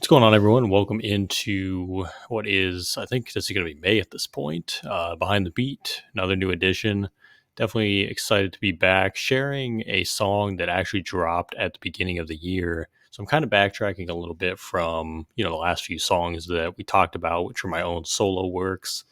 What's going on, everyone? Welcome into what is, I think this is going to be May at this point. Behind the Beat, another new edition. Definitely excited to be back sharing a song that actually dropped at the beginning of the year. So I'm kind of backtracking a little bit from, the last few songs that we talked about, which were my own solo works.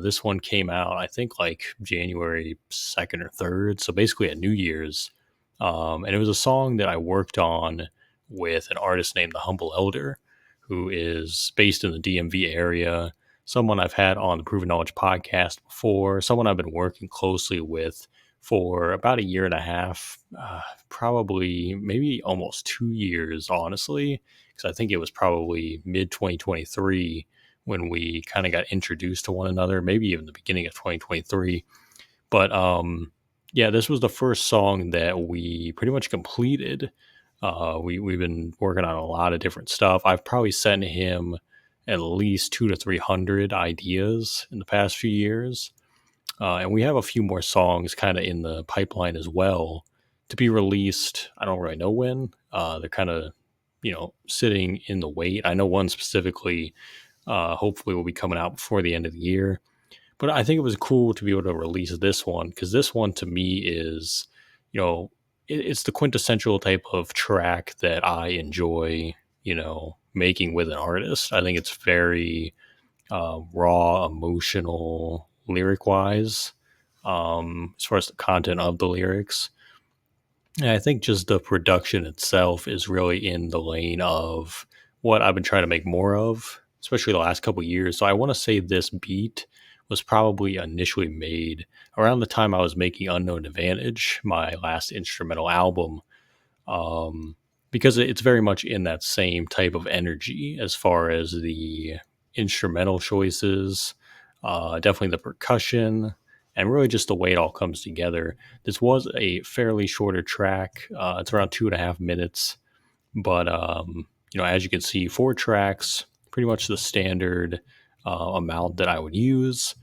This one came out, I think, like January 2nd or 3rd. So basically at New Year's. And it was a song that I worked on with an artist named The Humble Elder, who is based in the DMV area, someone I've had on the Proven Knowledge podcast before, someone I've been working closely with for about a year and a half, probably maybe almost 2 years, honestly, because I think it was probably mid 2023 when we kind of got introduced to one another, maybe even the beginning of 2023. But yeah, this was the first song that we pretty much completed. We've been working on a lot of different stuff. I've probably sent him at least 200 to 300 ideas in the past few years, and we have a few more songs kind of in the pipeline as well to be released. I don't really know when. They're kind of sitting in the wait. I know one specifically. Hopefully, will be coming out before the end of the year. But I think it was cool to be able to release this one because this one to me is, it's the quintessential type of track that I enjoy, making with an artist. I think it's very raw, emotional, lyric wise, as far as the content of the lyrics. And I think just the production itself is really in the lane of what I've been trying to make more of, especially the last couple of years. So I want to say this beat was probably initially made around the time I was making Unknown Advantage, my last instrumental album, because it's very much in that same type of energy as far as the instrumental choices, definitely the percussion, and really just the way it all comes together. This was a fairly shorter track. It's around 2.5 minutes, but as you can see, 4 tracks, pretty much the standard amount that I would use.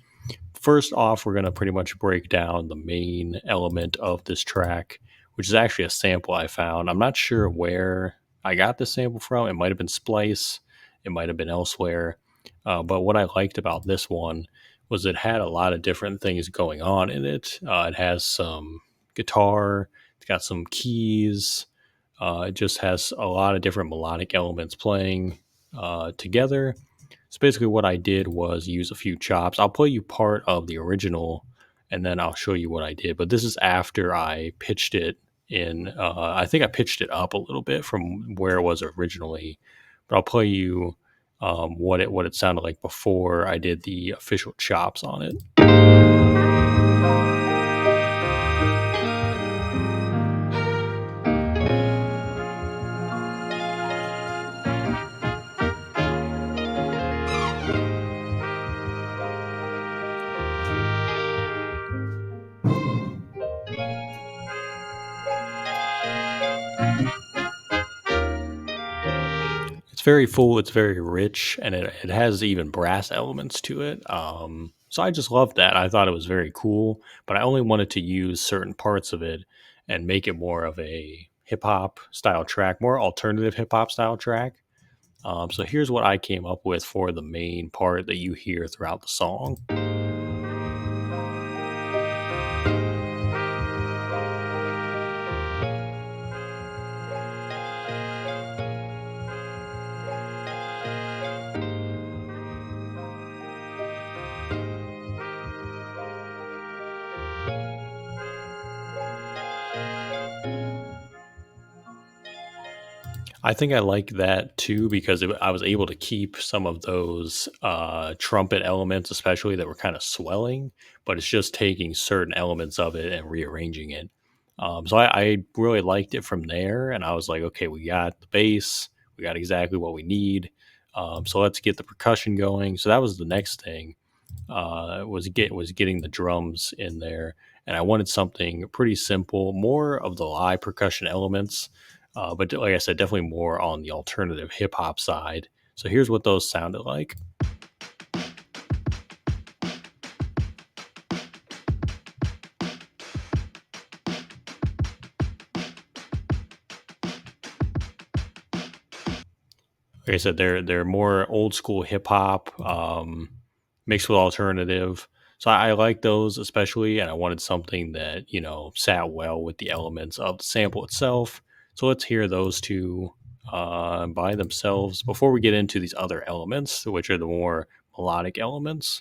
First off, we're going to pretty much break down the main element of this track, which is actually a sample I found. I'm not sure where I got this sample from. It might have been Splice, it might have been elsewhere. But what I liked about this one was it had a lot of different things going on in it. It has some guitar, it's got some keys, it just has a lot of different melodic elements playing together. So basically, what I did was use a few chops. I'll play you part of the original, and then I'll show you what I did. But this is after I pitched it in. I think I pitched it up a little bit from where it was originally. But I'll play you what it sounded like before I did the official chops on it. It's very full, it's very rich, and it has even brass elements to it. So I just loved that. I thought it was very cool, but I only wanted to use certain parts of it and make it more of a hip hop style track, more alternative hip hop style track. So here's what I came up with for the main part that you hear throughout the song. I think I like that too because I was able to keep some of those trumpet elements, especially that were kind of swelling, but it's just taking certain elements of it and rearranging it. So I really liked it from there, and I was like, okay, we got the bass, we got exactly what we need. So let's get the percussion going. So that was the next thing. Was getting the drums in there, and I wanted something pretty simple, more of the live percussion elements, but like I said, definitely more on the alternative hip hop side. So here's what those sounded like. Like like I said, they're more old school hip hop, mixed with alternative. So I like those especially, and I wanted something that sat well with the elements of the sample itself. So let's hear those two by themselves before we get into these other elements, which are the more melodic elements.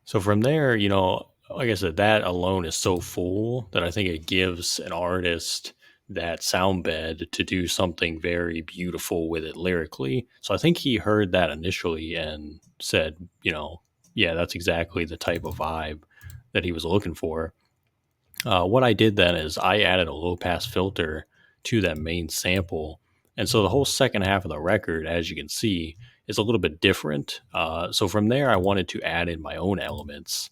So from there, like I said, that alone is so full that I think it gives an artist that sound bed to do something very beautiful with it lyrically. So I think he heard that initially and said, yeah, that's exactly the type of vibe that he was looking for. What I did then is I added a low pass filter to that main sample. And so the whole second half of the record, as you can see, is a little bit different. So from there, I wanted to add in my own elements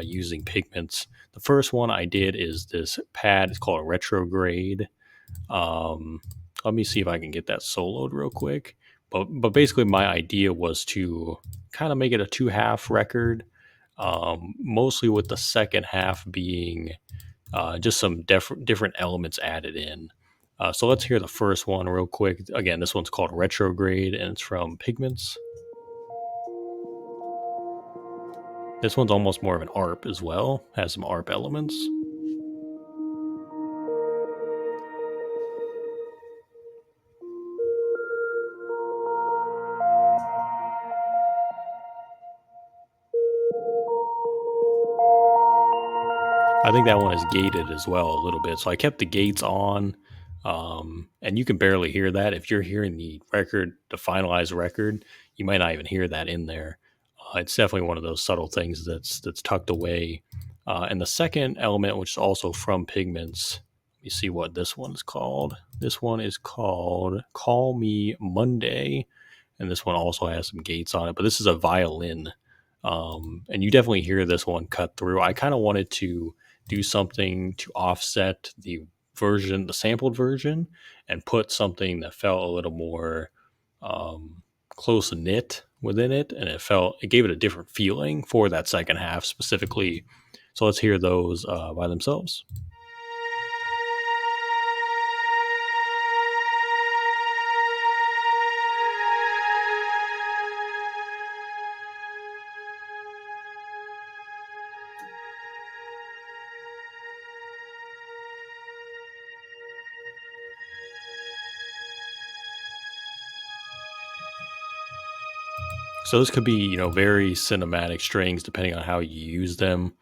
using pigments. The first one I did is this pad. It's called a retrograde. Um, Let me see if I can get that soloed real quick. But basically, my idea was to kind of make it a two half record, mostly with the second half being just some different elements added in. So let's hear the first one real quick. Again, this one's called Retrograde and it's from Pigments. This one's almost more of an ARP as well, has some ARP elements. I think that one is gated as well a little bit. So I kept the gates on, and you can barely hear that. If you're hearing the record, the finalized record, you might not even hear that in there. It's definitely one of those subtle things that's tucked away. And the second element, which is also from Pigments, let me see what this one's called. This one is called Call Me Monday, and this one also has some gates on it. But this is a violin, and you definitely hear this one cut through. I kind of wanted to do something to offset the sampled version, and put something that felt a little more close knit within it, and it gave it a different feeling for that second half specifically. So let's hear those by themselves. So this could be very cinematic strings depending on how you use them.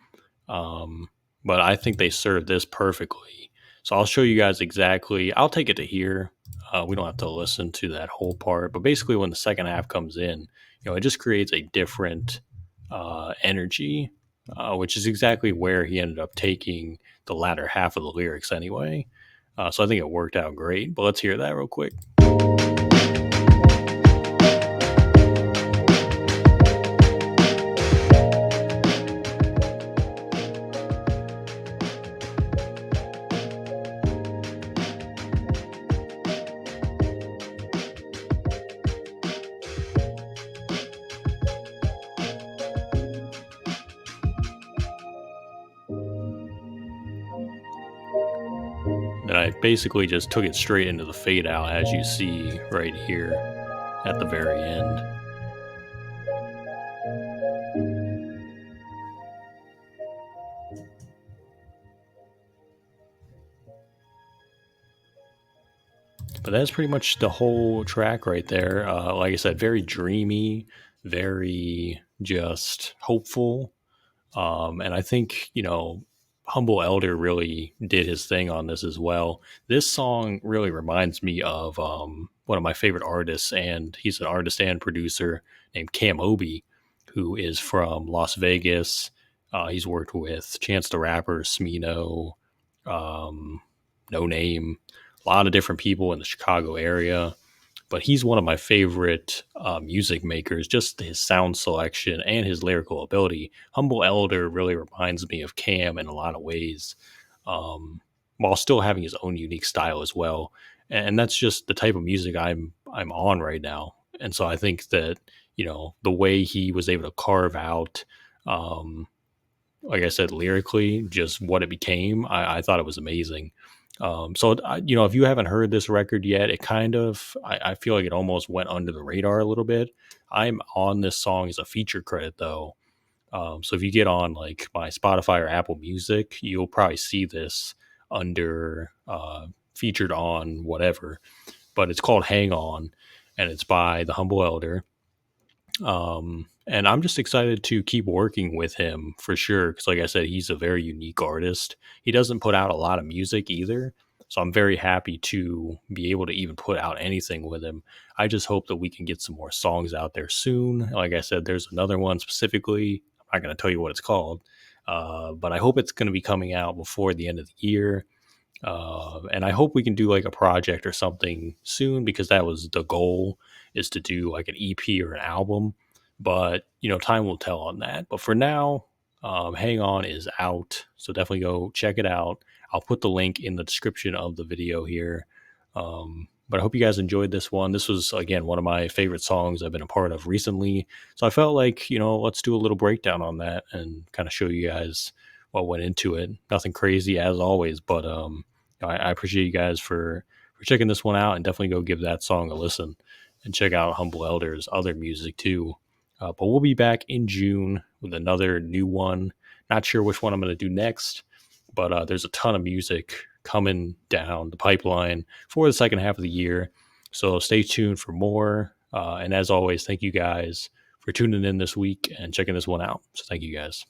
Um, but I think they serve this perfectly. So I'll show you guys exactly. I'll take it to here. We don't have to listen to that whole part, but basically, when the second half comes in, it just creates a different energy, which is exactly where he ended up taking the latter half of the lyrics anyway. So I think it worked out great. But let's hear that real quick. And I basically just took it straight into the fade out, as you see right here at the very end. But that's pretty much the whole track right there. Like I said, very dreamy, very just hopeful. And I think, Humble Elder really did his thing on this as well. This song really reminds me of one of my favorite artists, and he's an artist and producer named Cam Obi, who is from Las Vegas. He's worked with Chance the Rapper, Smino, No Name, a lot of different people in the Chicago area. but he's one of my favorite music makers. Just his sound selection and his lyrical ability. Humble Elder really reminds me of Cam in a lot of ways, um, while still having his own unique style as well. And that's just the type of music I'm on right now. And so I think that, the way he was able to carve out, um, like I said, lyrically, just what it became, I thought it was amazing. If you haven't heard this record yet, it kind of, I feel like it almost went under the radar a little bit. I'm on this song as a feature credit though. So if you get on like my Spotify or Apple Music, you'll probably see this under featured on whatever. But it's called Hang On, and it's by the Humble Elder. And I'm just excited to keep working with him for sure. Cause like I said, he's a very unique artist. He doesn't put out a lot of music either. So I'm very happy to be able to even put out anything with him. I just hope that we can get some more songs out there soon. Like I said, there's another one specifically. I'm not going to tell you what it's called, but I hope it's going to be coming out before the end of the year. And I hope we can do like a project or something soon because that was the goal, is to do like an EP or an album. But time will tell on that. But for now, Hang On is out, so definitely go check it out. I'll put the link in the description of the video here. But I hope you guys enjoyed this one. This was again one of my favorite songs I've been a part of recently. So I felt like, let's do a little breakdown on that and kind of show you guys what went into it. Nothing crazy as always, but I appreciate you guys for checking this one out, and definitely go give that song a listen and check out Humble Elder's other music too. But we'll be back in June with another new one. Not sure which one I'm going to do next, but there's a ton of music coming down the pipeline for the second half of the year. So stay tuned for more. And as always, thank you guys for tuning in this week and checking this one out. So thank you guys.